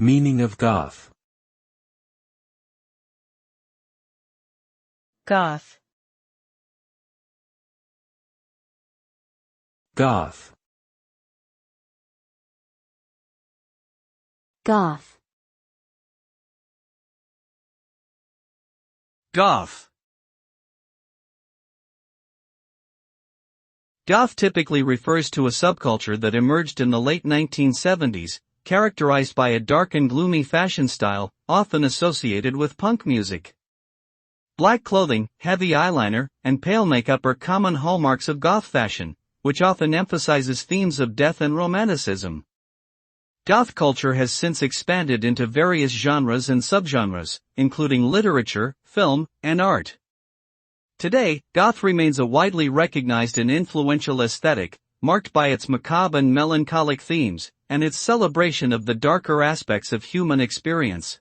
Meaning of goth. Goth. Goth. Goth. Goth. Goth typically refers to a subculture that emerged in the late 1970s, characterized by a dark and gloomy fashion style, often associated with punk music. Black clothing, heavy eyeliner, and pale makeup are common hallmarks of goth fashion, which often emphasizes themes of death and romanticism. Goth culture has since expanded into various genres and subgenres, including literature, film, and art. Today, goth remains a widely recognized and influential aesthetic, marked by its macabre and melancholic themes, and its celebration of the darker aspects of human experience.